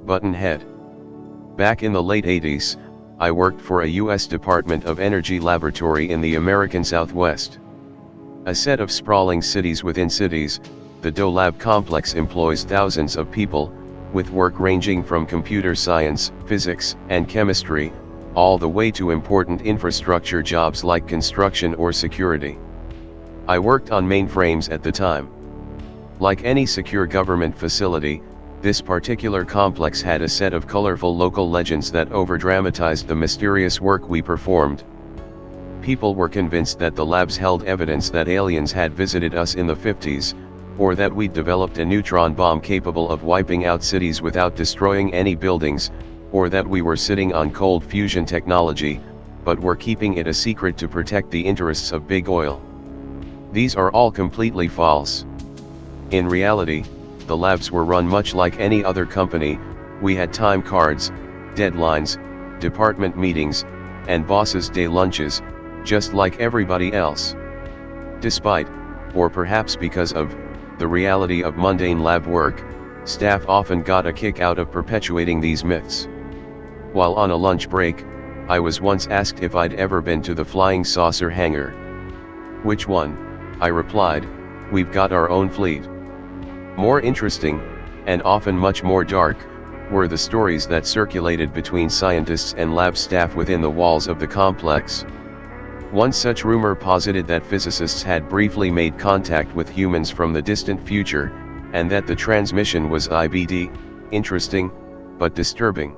Buttonhead. Back in the late 80s, I worked for a U.S. Department of Energy laboratory in the American Southwest. A set of sprawling cities within cities, the DOE Lab complex employs thousands of people, with work ranging from computer science, physics, and chemistry, all the way to important infrastructure jobs like construction or security. I worked on mainframes at the time. Like any secure government facility, this particular complex had a set of colorful local legends that overdramatized the mysterious work we performed. People were convinced that the labs held evidence that aliens had visited us in the 50s, or that we'd developed a neutron bomb capable of wiping out cities without destroying any buildings, or that we were sitting on cold fusion technology, but were keeping it a secret to protect the interests of big oil. These are all completely false. In reality, the labs were run much like any other company. We had time cards, deadlines, department meetings, and bosses' day lunches, just like everybody else. Despite, or perhaps because of, the reality of mundane lab work, staff often got a kick out of perpetuating these myths. While on a lunch break, I was once asked if I'd ever been to the flying saucer hangar. "Which one?" I replied, "We've got our own fleet." More interesting, and often much more dark, were the stories that circulated between scientists and lab staff within the walls of the complex. One such rumor posited that physicists had briefly made contact with humans from the distant future, and that the transmission was IBD, interesting, but disturbing.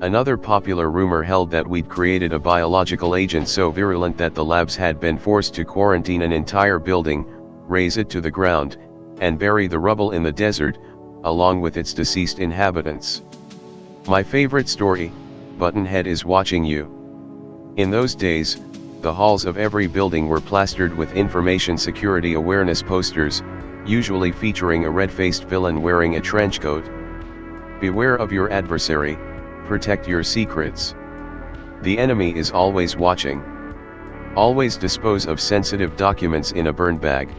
Another popular rumor held that we'd created a biological agent so virulent that the labs had been forced to quarantine an entire building, raze it to the ground, and bury the rubble in the desert, along with its deceased inhabitants. My favorite story, Buttonhead is watching you. In those days, the halls of every building were plastered with information security awareness posters, usually featuring a red-faced villain wearing a trench coat. Beware of your adversary, protect your secrets. The enemy is always watching. Always dispose of sensitive documents in a burn bag.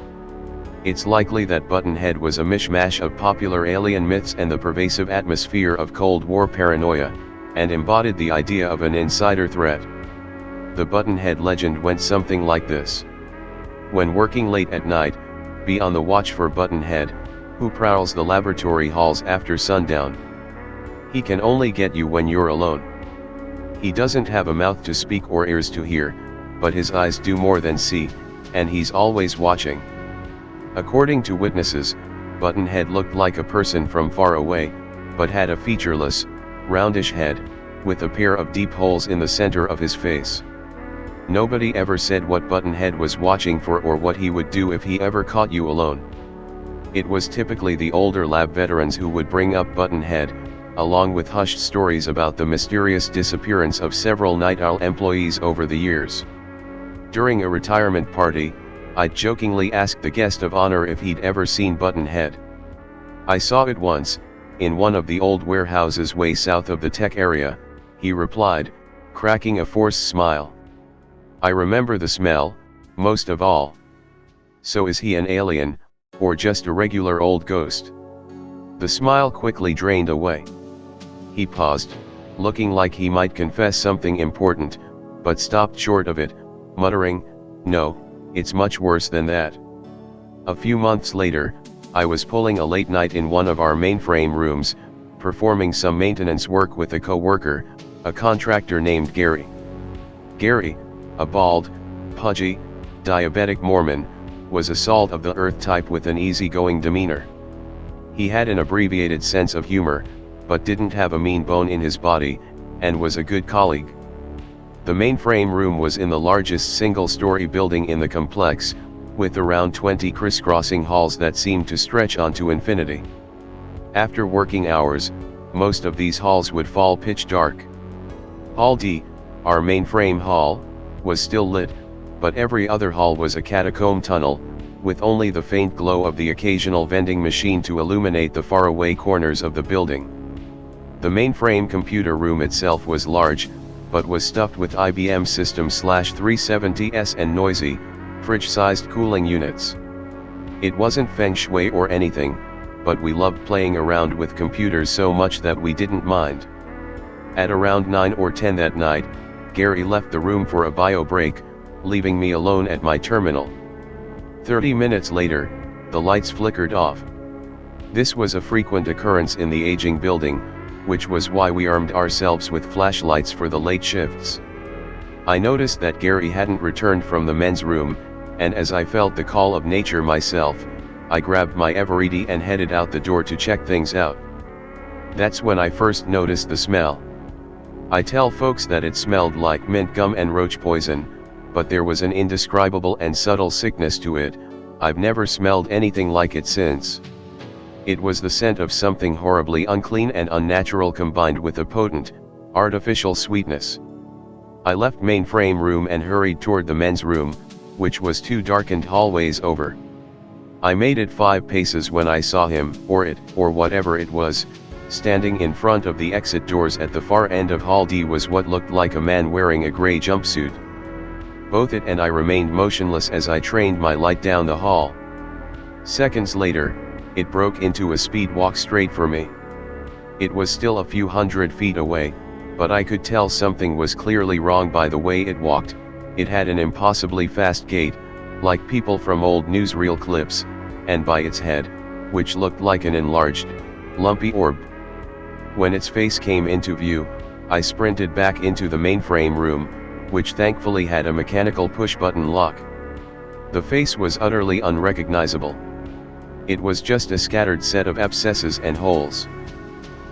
It's likely that Buttonhead was a mishmash of popular alien myths and the pervasive atmosphere of Cold War paranoia, and embodied the idea of an insider threat. The Buttonhead legend went something like this. When working late at night, be on the watch for Buttonhead, who prowls the laboratory halls after sundown. He can only get you when you're alone. He doesn't have a mouth to speak or ears to hear, but his eyes do more than see, and he's always watching. According to witnesses, Buttonhead looked like a person from far away, but had a featureless, roundish head, with a pair of deep holes in the center of his face. Nobody ever said what Buttonhead was watching for or what he would do if he ever caught you alone. It was typically the older lab veterans who would bring up Buttonhead, along with hushed stories about the mysterious disappearance of several Night Owl employees over the years. During a retirement party, I'd jokingly ask the guest of honor if he'd ever seen Buttonhead. "I saw it once, in one of the old warehouses way south of the tech area," he replied, cracking a forced smile. "I remember the smell, most of all." So is he an alien, or just a regular old ghost? The smile quickly drained away. He paused, looking like he might confess something important, but stopped short of it, muttering, "No, it's much worse than that." A few months later, I was pulling a late night in one of our mainframe rooms, performing some maintenance work with a co-worker, a contractor named Gary. Gary, a bald, pudgy, diabetic Mormon, was a salt of the earth type with an easygoing demeanor. He had an abbreviated sense of humor, but didn't have a mean bone in his body, and was a good colleague. The mainframe room was in the largest single-story building in the complex, with around 20 crisscrossing halls that seemed to stretch onto infinity. After working hours, most of these halls would fall pitch dark. Hall D, our mainframe hall, was still lit, but every other hall was a catacomb tunnel, with only the faint glow of the occasional vending machine to illuminate the faraway corners of the building. The mainframe computer room itself was large, but was stuffed with IBM System/370s and noisy, fridge-sized cooling units. It wasn't feng shui or anything, but we loved playing around with computers so much that we didn't mind. At around 9 or 10 that night, Gary left the room for a bio break, leaving me alone at my terminal. 30 minutes later, the lights flickered off. This was a frequent occurrence in the aging building, which was why we armed ourselves with flashlights for the late shifts. I noticed that Gary hadn't returned from the men's room, and as I felt the call of nature myself, I grabbed my Eveready and headed out the door to check things out. That's when I first noticed the smell. I tell folks that it smelled like mint gum and roach poison, but there was an indescribable and subtle sickness to it. I've never smelled anything like it since. It was the scent of something horribly unclean and unnatural combined with a potent, artificial sweetness. I left mainframe room and hurried toward the men's room, which was 2 darkened hallways over. I made it 5 paces when I saw him, or it, or whatever it was, standing in front of the exit doors at the far end of Hall D was what looked like a man wearing a gray jumpsuit. Both it and I remained motionless as I trained my light down the hall. Seconds later, it broke into a speed walk straight for me. It was still a few hundred feet away, but I could tell something was clearly wrong by the way it walked. It had an impossibly fast gait, like people from old newsreel clips, and by its head, which looked like an enlarged, lumpy orb. When its face came into view, I sprinted back into the mainframe room, which thankfully had a mechanical push-button lock. The face was utterly unrecognizable. It was just a scattered set of abscesses and holes.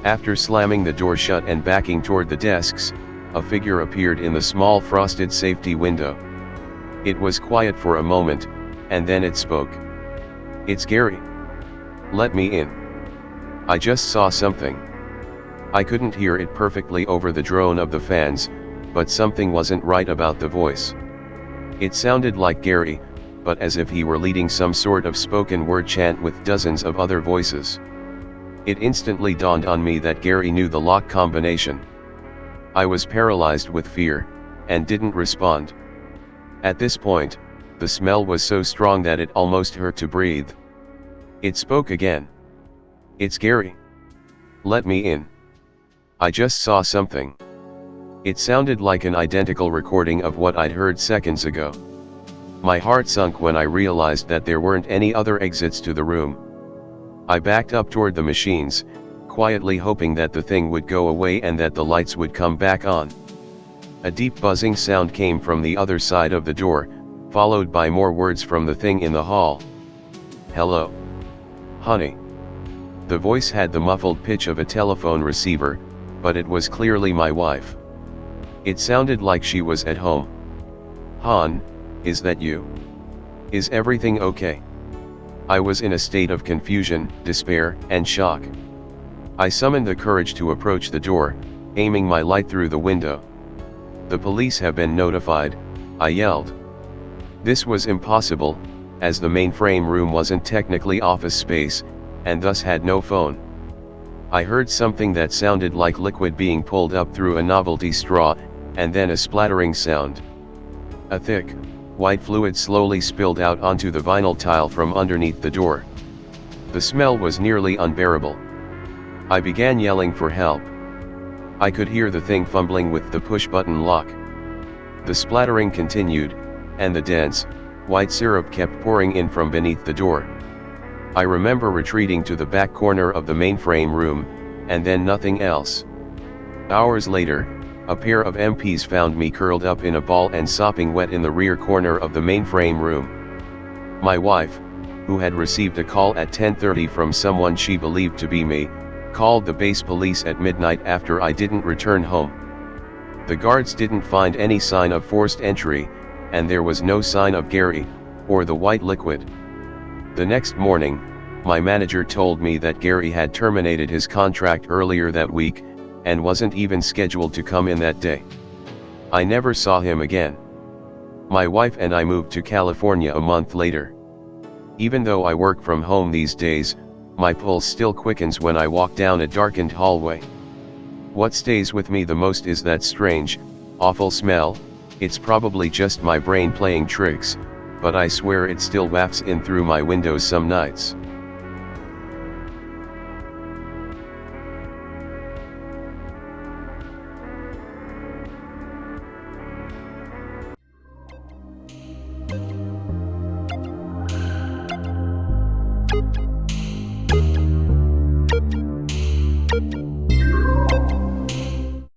After slamming the door shut and backing toward the desks, a figure appeared in the small frosted safety window. It was quiet for a moment, and then it spoke. "It's Gary. Let me in. I just saw something." I couldn't hear it perfectly over the drone of the fans, but something wasn't right about the voice. It sounded like Gary, but as if he were leading some sort of spoken word chant with dozens of other voices. It instantly dawned on me that Gary knew the lock combination. I was paralyzed with fear, and didn't respond. At this point, the smell was so strong that it almost hurt to breathe. It spoke again. "It's Gary. Let me in. I just saw something." It sounded like an identical recording of what I'd heard seconds ago. My heart sunk when I realized that there weren't any other exits to the room. I backed up toward the machines, quietly hoping that the thing would go away and that the lights would come back on. A deep buzzing sound came from the other side of the door, followed by more words from the thing in the hall. "Hello. Honey." The voice had the muffled pitch of a telephone receiver, but it was clearly my wife. It sounded like she was at home. "Hon, is that you? Is everything okay?" I was in a state of confusion, despair, and shock. I summoned the courage to approach the door, aiming my light through the window. "The police have been notified," I yelled. This was impossible, as the mainframe room wasn't technically office space, and thus had no phone. I heard something that sounded like liquid being pulled up through a novelty straw, and then a splattering sound. A thick, white fluid slowly spilled out onto the vinyl tile from underneath the door. The smell was nearly unbearable. I began yelling for help. I could hear the thing fumbling with the push-button lock. The splattering continued, and the dense, white syrup kept pouring in from beneath the door. I remember retreating to the back corner of the mainframe room, and then nothing else. Hours later, a pair of MPs found me curled up in a ball and sopping wet in the rear corner of the mainframe room. My wife, who had received a call at 10:30 from someone she believed to be me, called the base police at midnight after I didn't return home. The guards didn't find any sign of forced entry, and there was no sign of Gary, or the white liquid. The next morning, my manager told me that Gary had terminated his contract earlier that week, and wasn't even scheduled to come in that day. I never saw him again. My wife and I moved to California a month later. Even though I work from home these days, my pulse still quickens when I walk down a darkened hallway. What stays with me the most is that strange, awful smell. It's probably just my brain playing tricks, but I swear it still wafts in through my windows some nights.